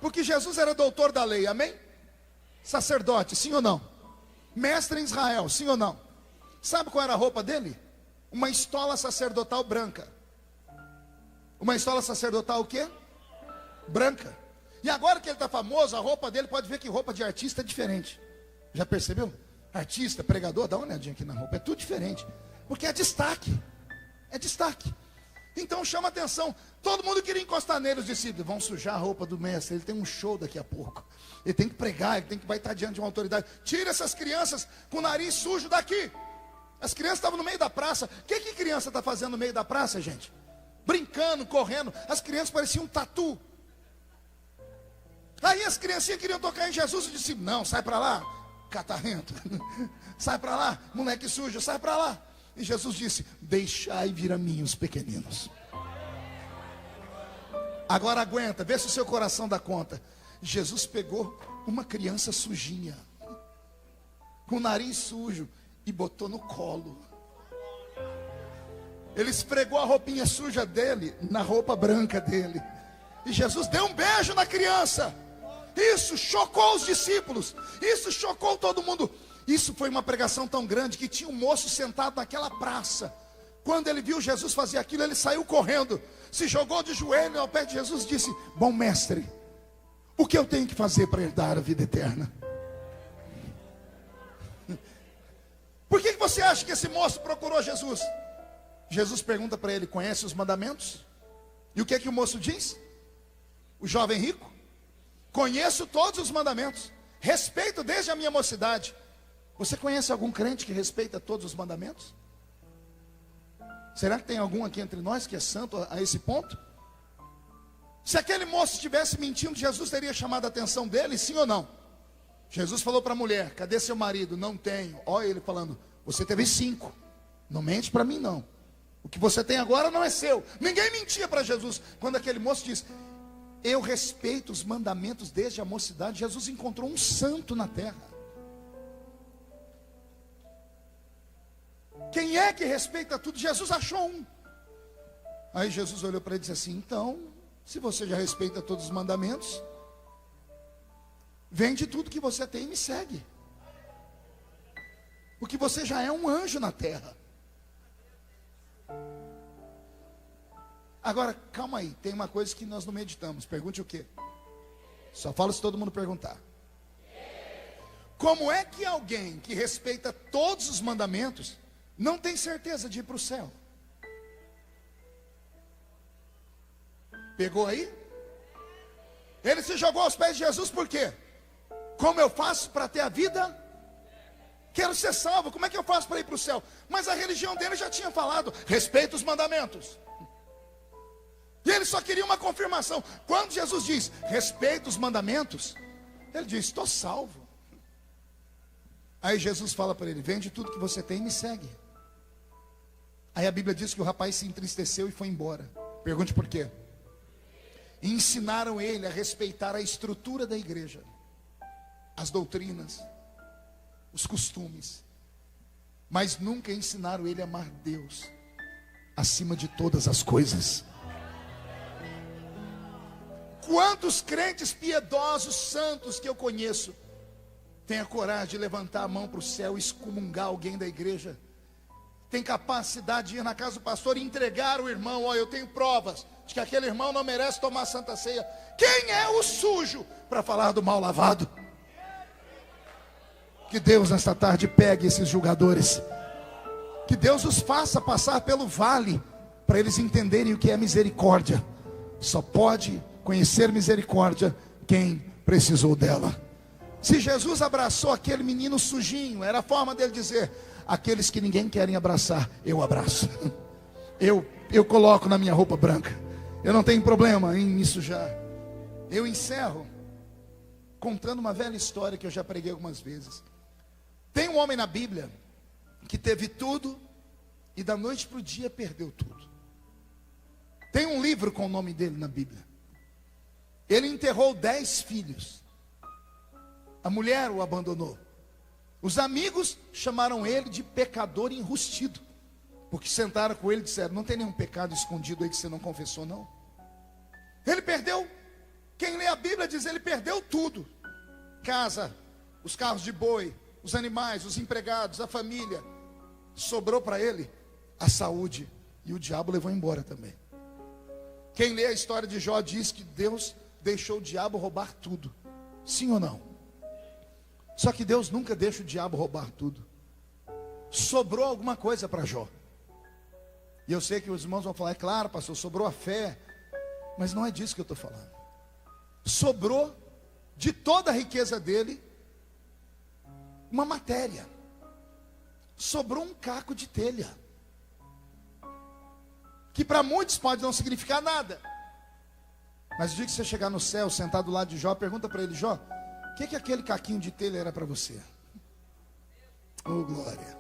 Porque Jesus era doutor da lei, amém? Sacerdote, sim ou não? Mestre em Israel, sim ou não? Sabe qual era a roupa dele? Uma estola sacerdotal branca. Uma estola sacerdotal o quê? Branca. E agora que ele está famoso, a roupa dele, pode ver que roupa de artista é diferente. Já percebeu? Artista, pregador, dá uma olhadinha aqui na roupa, é tudo diferente. Porque é destaque. É destaque. Então chama atenção. Todo mundo queria encostar nele, os discípulos. Vão sujar a roupa do mestre, ele tem um show daqui a pouco. Ele tem que pregar, vai estar diante de uma autoridade. Tira essas crianças com o nariz sujo daqui. As crianças estavam no meio da praça. O que criança está fazendo no meio da praça, gente? Brincando, correndo. As crianças pareciam um tatu. Aí as criancinhas queriam tocar em Jesus e disse, não, sai para lá, catarrento. Sai para lá, moleque sujo, sai para lá. E Jesus disse, deixai vir a mim os pequeninos. Agora aguenta, vê se o seu coração dá conta. Jesus pegou uma criança sujinha, com o nariz sujo, e botou no colo. Ele esfregou a roupinha suja dele na roupa branca dele. E Jesus deu um beijo na criança. Isso chocou os discípulos. Isso chocou todo mundo. Isso foi uma pregação tão grande que tinha um moço sentado naquela praça. Quando ele viu Jesus fazer aquilo, ele saiu correndo, se jogou de joelho ao pé de Jesus e disse, bom mestre, o que eu tenho que fazer para herdar a vida eterna? Por que você acha que esse moço procurou Jesus? Jesus pergunta para ele, conhece os mandamentos? E o que é que o moço diz? O jovem rico? Conheço todos os mandamentos, respeito desde a minha mocidade. Você conhece algum crente que respeita todos os mandamentos? Será que tem algum aqui entre nós que é santo a esse ponto? Se aquele moço estivesse mentindo, Jesus teria chamado a atenção dele, sim ou não? Jesus falou para a mulher, cadê seu marido? Não tenho. Olha ele falando, você teve 5, não mente para mim não. O que você tem agora não é seu. Ninguém mentia para Jesus. Quando aquele moço diz, eu respeito os mandamentos desde a mocidade, Jesus encontrou um santo na terra. Quem é que respeita tudo? Jesus achou um. Aí Jesus olhou para ele e disse assim, então, se você já respeita todos os mandamentos, vende tudo que você tem e me segue. Porque você já é um anjo na terra. Agora, calma aí, tem uma coisa que nós não meditamos. Pergunte o quê? Só fala se todo mundo perguntar. Como é que alguém que respeita todos os mandamentos não tem certeza de ir para o céu? Pegou aí? Ele se jogou aos pés de Jesus por quê? Como eu faço para ter a vida? Quero ser salvo, como é que eu faço para ir para o céu? Mas a religião dele já tinha falado, respeita os mandamentos. E ele só queria uma confirmação. Quando Jesus diz, respeita os mandamentos, ele diz, estou salvo. Aí Jesus fala para ele, vende tudo que você tem e me segue. Aí a Bíblia diz que o rapaz se entristeceu e foi embora. Pergunte por quê? E ensinaram ele a respeitar a estrutura da igreja, as doutrinas, os costumes, mas nunca ensinaram ele a amar Deus acima de todas as coisas. Quantos crentes piedosos, santos que eu conheço, tem a coragem de levantar a mão para o céu e excomungar alguém da igreja? Tem capacidade de ir na casa do pastor e entregar o irmão, olha, eu tenho provas de que aquele irmão não merece tomar santa ceia. Quem é o sujo para falar do mal lavado? Que Deus nesta tarde pegue esses julgadores, que Deus os faça passar pelo vale, para eles entenderem o que é misericórdia. Só pode conhecer misericórdia quem precisou dela. Se Jesus abraçou aquele menino sujinho, era a forma dele dizer: aqueles que ninguém quer abraçar, eu abraço. Eu coloco na minha roupa branca. Eu não tenho problema em me sujar. Eu encerro contando uma velha história que eu já preguei algumas vezes. Tem um homem na Bíblia que teve tudo e da noite para o dia perdeu tudo. Tem um livro com o nome dele na Bíblia. Ele enterrou 10 filhos. A mulher o abandonou. Os amigos chamaram ele de pecador enrustido, porque sentaram com ele e disseram: não tem nenhum pecado escondido aí que você não confessou, não. Ele perdeu. Quem lê a Bíblia diz: ele perdeu tudo. Casa, os carros de boi, os animais, os empregados, a família. Sobrou para ele a saúde, e o diabo levou embora também. Quem lê a história de Jó diz que Deus deixou o diabo roubar tudo. Sim ou não? Só que Deus nunca deixa o diabo roubar tudo. Sobrou alguma coisa para Jó. E eu sei que os irmãos vão falar: é claro, pastor, sobrou a fé. Mas não é disso que eu estou falando. Sobrou de toda a riqueza dele uma matéria. Sobrou um caco de telha, que para muitos pode não significar nada. Mas o dia que você chegar no céu, sentado do lado de Jó, pergunta para ele: Jó, o que aquele caquinho de telha era para você? Oh, glória.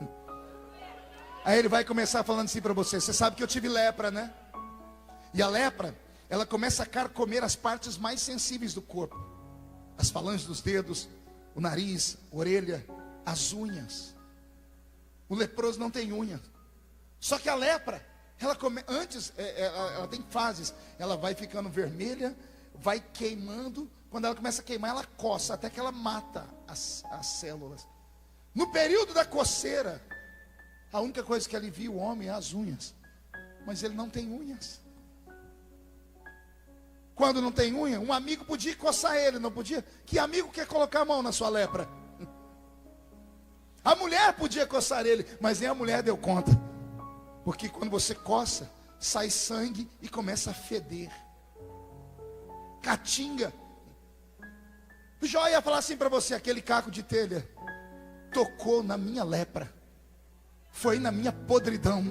Aí ele vai começar falando assim para você: você sabe que eu tive lepra, né? E a lepra, ela começa a carcomer as partes mais sensíveis do corpo. As falanges dos dedos, o nariz, a orelha, as unhas. O leproso não tem unha. Só que a lepra, ela tem fases. Ela vai ficando vermelha, vai queimando. Quando ela começa a queimar, ela coça, até que ela mata as células. No período da coceira, a única coisa que alivia o homem é as unhas. Mas ele não tem unhas. Quando não tem unha, um amigo podia coçar ele, não podia? Que amigo quer colocar a mão na sua lepra? A mulher podia coçar ele, mas nem a mulher deu conta. Porque quando você coça, sai sangue e começa a feder. Catinga. O Jó ia falar assim para você: aquele caco de telha tocou na minha lepra, foi na minha podridão.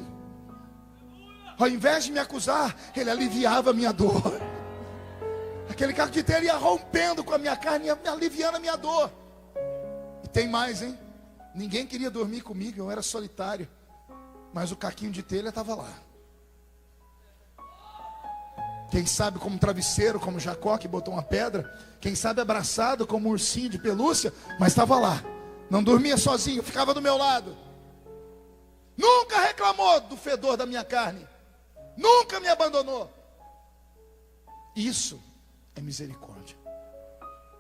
Ao invés de me acusar, ele aliviava a minha dor. Aquele caco de telha ia rompendo com a minha carne, ia aliviando a minha dor. E tem mais, hein? Ninguém queria dormir comigo, eu era solitário. Mas o caquinho de telha estava lá. Quem sabe como travesseiro, como Jacó que botou uma pedra. Quem sabe abraçado como um ursinho de pelúcia, mas estava lá. Não dormia sozinho, ficava do meu lado. Nunca reclamou do fedor da minha carne. Nunca me abandonou. Isso é misericórdia.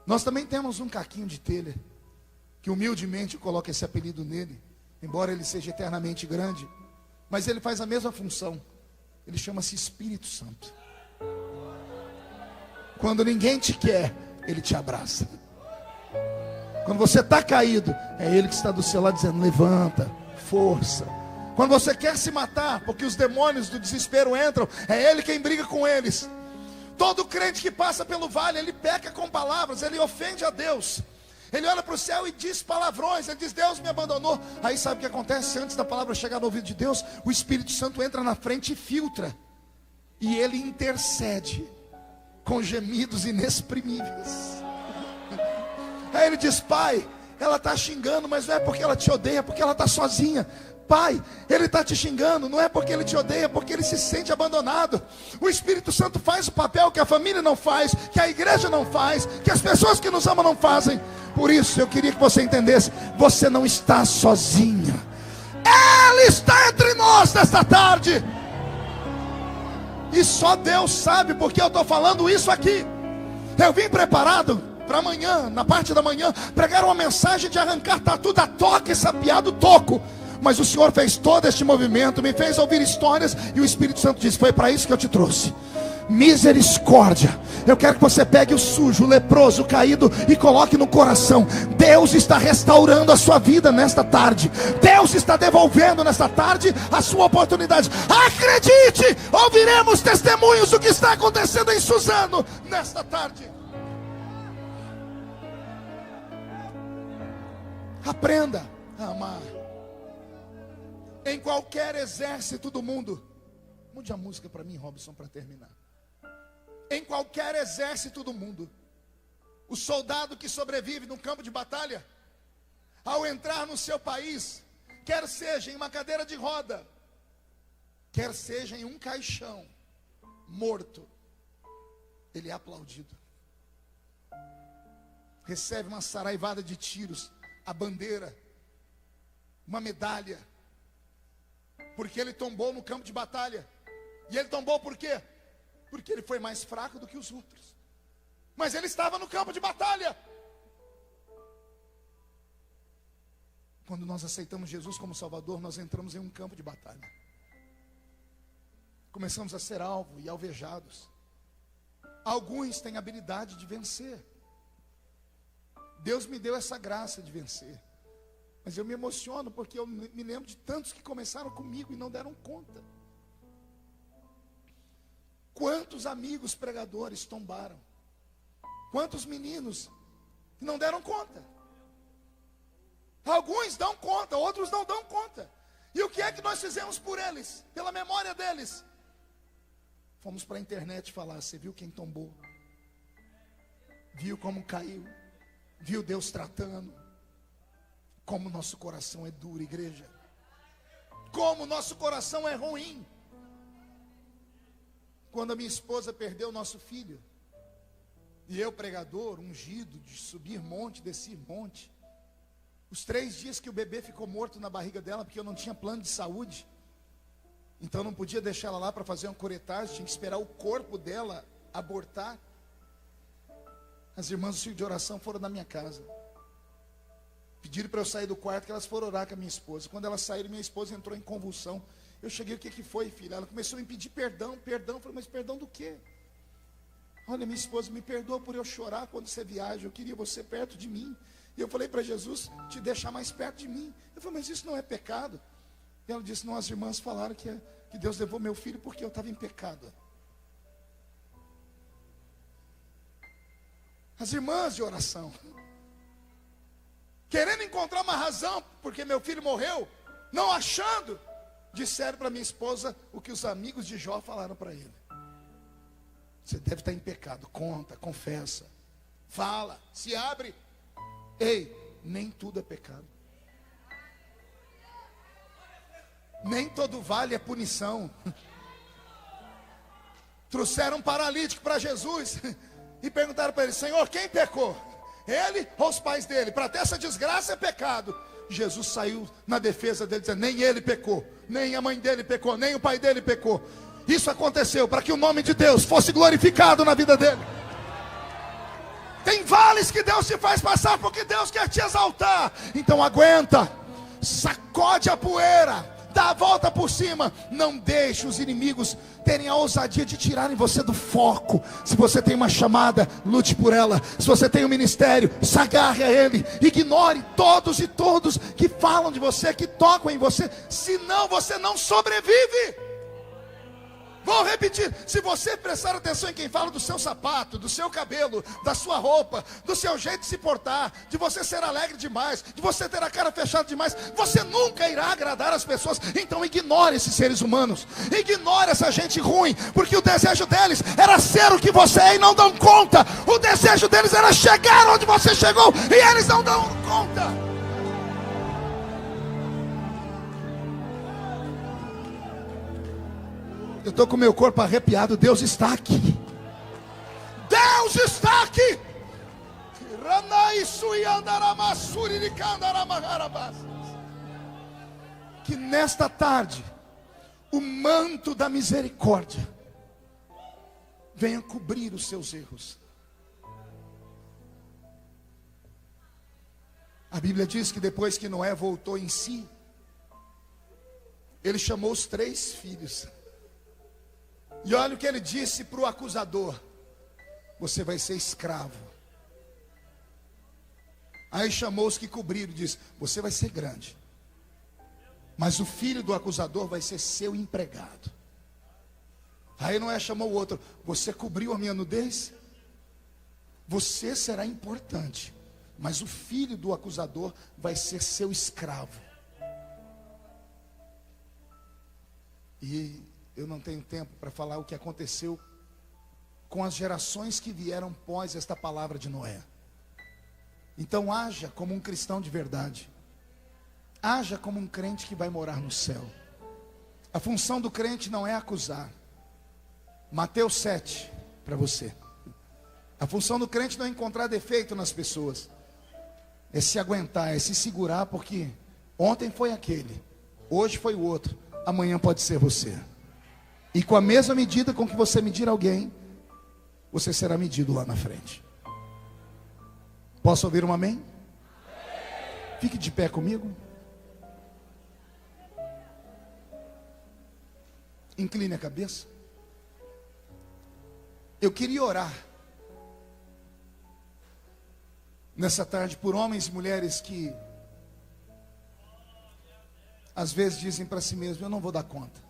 Nós também temos um caquinho de telha, que humildemente eu coloco esse apelido nele, embora ele seja eternamente grande, mas ele faz a mesma função. Ele chama-se Espírito Santo. Quando ninguém te quer, ele te abraça. Quando você está caído, é ele que está do seu lado dizendo: levanta, força. Quando você quer se matar, porque os demônios do desespero entram, é ele quem briga com eles. Todo crente que passa pelo vale, ele peca com palavras, ele ofende a Deus. Ele olha para o céu e diz palavrões, ele diz: Deus me abandonou. Aí sabe o que acontece? Antes da palavra chegar no ouvido de Deus, o Espírito Santo entra na frente e filtra. E ele intercede com gemidos inexprimíveis. Aí ele diz: Pai, ela está xingando, mas não é porque ela te odeia, é porque ela está sozinha. Pai, ele está te xingando, não é porque ele te odeia, é porque ele se sente abandonado. O Espírito Santo faz o papel que a família não faz, que a igreja não faz, que as pessoas que nos amam não fazem. Por isso eu queria que você entendesse: você não está sozinho. Ele está entre nós nesta tarde. E só Deus sabe porque eu estou falando isso aqui. Eu vim preparado para amanhã, na parte da manhã, pregar uma mensagem de arrancar tatu da toca e sapiar do toco. Mas o Senhor fez todo este movimento, me fez ouvir histórias, e o Espírito Santo disse: foi para isso que eu te trouxe. Misericórdia. Eu quero que você pegue o sujo, o leproso, o caído e coloque no coração: Deus está restaurando a sua vida nesta tarde. Deus está devolvendo nesta tarde a sua oportunidade. Acredite, ouviremos testemunhos do que está acontecendo em Suzano nesta tarde. Aprenda a amar. Em qualquer exército do mundo. Mude a música para mim, Robson, para terminar. Em qualquer exército do mundo, o soldado que sobrevive no campo de batalha, ao entrar no seu país, quer seja em uma cadeira de roda, quer seja em um caixão, morto, ele é aplaudido. Recebe uma saraivada de tiros, a bandeira, uma medalha, porque ele tombou no campo de batalha. E ele tombou por quê? Porque ele foi mais fraco do que os outros. Mas ele estava no campo de batalha. Quando nós aceitamos Jesus como Salvador, nós entramos em um campo de batalha. Começamos a ser alvo e alvejados. Alguns têm habilidade de vencer. Deus me deu essa graça de vencer. Mas eu me emociono porque eu me lembro de tantos que começaram comigo e não deram conta. Quantos amigos pregadores tombaram? Quantos meninos que não deram conta? Alguns dão conta, outros não dão conta. E o que é que nós fizemos por eles? Pela memória deles? Fomos para a internet falar: você viu quem tombou? Viu como caiu? Viu Deus tratando? Como nosso coração é duro, igreja. Como nosso coração é ruim. Quando a minha esposa perdeu o nosso filho, e eu, pregador, ungido de subir monte, descer monte, os 3 dias que o bebê ficou morto na barriga dela, porque eu não tinha plano de saúde, então não podia deixar ela lá para fazer uma curetagem, tinha que esperar o corpo dela abortar. As irmãs do círculo de oração foram na minha casa, pediram para eu sair do quarto, que elas foram orar com a minha esposa. Quando elas saíram, minha esposa entrou em convulsão. Eu cheguei: o que foi, filha? Ela começou a me pedir perdão. Eu falei: mas perdão do quê? Olha, minha esposa, me perdoa por eu chorar quando você viaja, eu queria você perto de mim. E eu falei para Jesus: te deixar mais perto de mim. Eu falei: mas isso não é pecado? E ela disse: não, as irmãs falaram que Deus levou meu filho porque eu estava em pecado. As irmãs de oração, querendo encontrar uma razão porque meu filho morreu, não achando, disseram para minha esposa o que os amigos de Jó falaram para ele: você deve estar em pecado. Conta, confessa, fala, se abre. Ei, nem tudo é pecado. Nem todo vale é punição. Trouxeram um paralítico para Jesus e perguntaram para ele: Senhor, quem pecou? Ele ou os pais dele? Para ter essa desgraça é pecado. Jesus saiu na defesa dele, dizendo: nem ele pecou, nem a mãe dele pecou, nem o pai dele pecou. Isso aconteceu para que o nome de Deus fosse glorificado na vida dele. Tem vales que Deus te faz passar porque Deus quer te exaltar. Então aguenta, sacode a poeira, dá a volta por cima. Não deixe os inimigos terem a ousadia de tirarem você do foco. Se você tem uma chamada, lute por ela. Se você tem um ministério, se agarre a ele. Ignore todos e todos que falam de você, que tocam em você. Senão você não sobrevive. Vou repetir: se você prestar atenção em quem fala do seu sapato, do seu cabelo, da sua roupa, do seu jeito de se portar, de você ser alegre demais, de você ter a cara fechada demais, você nunca irá agradar as pessoas. Então ignore esses seres humanos, ignore essa gente ruim, porque o desejo deles era ser o que você é e não dão conta. O desejo deles era chegar onde você chegou e eles não dão conta. Eu estou com meu corpo arrepiado. Deus está aqui. Deus está aqui. Que nesta tarde o manto da misericórdia venha cobrir os seus erros. A Bíblia diz que depois que Noé voltou em si, ele chamou os 3 filhos. E olha o que ele disse para o acusador: você vai ser escravo. Aí chamou os que cobriram e disse: você vai ser grande, mas o filho do acusador vai ser seu empregado. Aí Noé chamou o outro: você cobriu a minha nudez? Você será importante, mas o filho do acusador vai ser seu escravo. E eu não tenho tempo para falar o que aconteceu com as gerações que vieram pós esta palavra de Noé. Então haja como um cristão de verdade. Haja como um crente que vai morar no céu. A função do crente não é acusar. Mateus 7, para você. A função do crente não é encontrar defeito nas pessoas. É se aguentar, é se segurar, porque ontem foi aquele, hoje foi o outro, amanhã pode ser você. E com a mesma medida com que você medir alguém, você será medido lá na frente. Posso ouvir um amém? Fique de pé comigo. Incline a cabeça. Eu queria orar nessa tarde por homens e mulheres que às vezes dizem para si mesmo: eu não vou dar conta.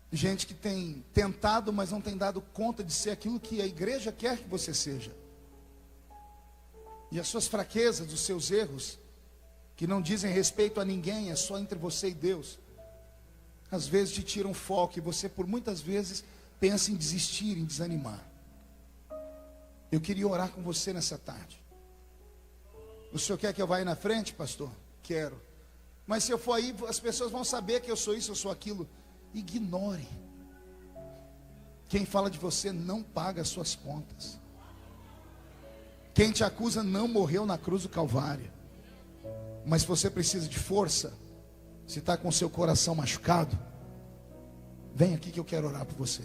Gente que tem tentado, mas não tem dado conta de ser aquilo que a igreja quer que você seja. E as suas fraquezas, os seus erros, que não dizem respeito a ninguém, é só entre você e Deus, às vezes te tiram foco e você por muitas vezes pensa em desistir, em desanimar. Eu queria orar com você nessa tarde. O senhor quer que eu vá aí na frente, pastor? Quero. Mas se eu for aí, as pessoas vão saber que eu sou isso, eu sou aquilo. Ignore. Quem fala de você não paga as suas contas. Quem te acusa não morreu na cruz do Calvário. Mas se você precisa de força, se está com seu coração machucado, vem aqui que eu quero orar por você.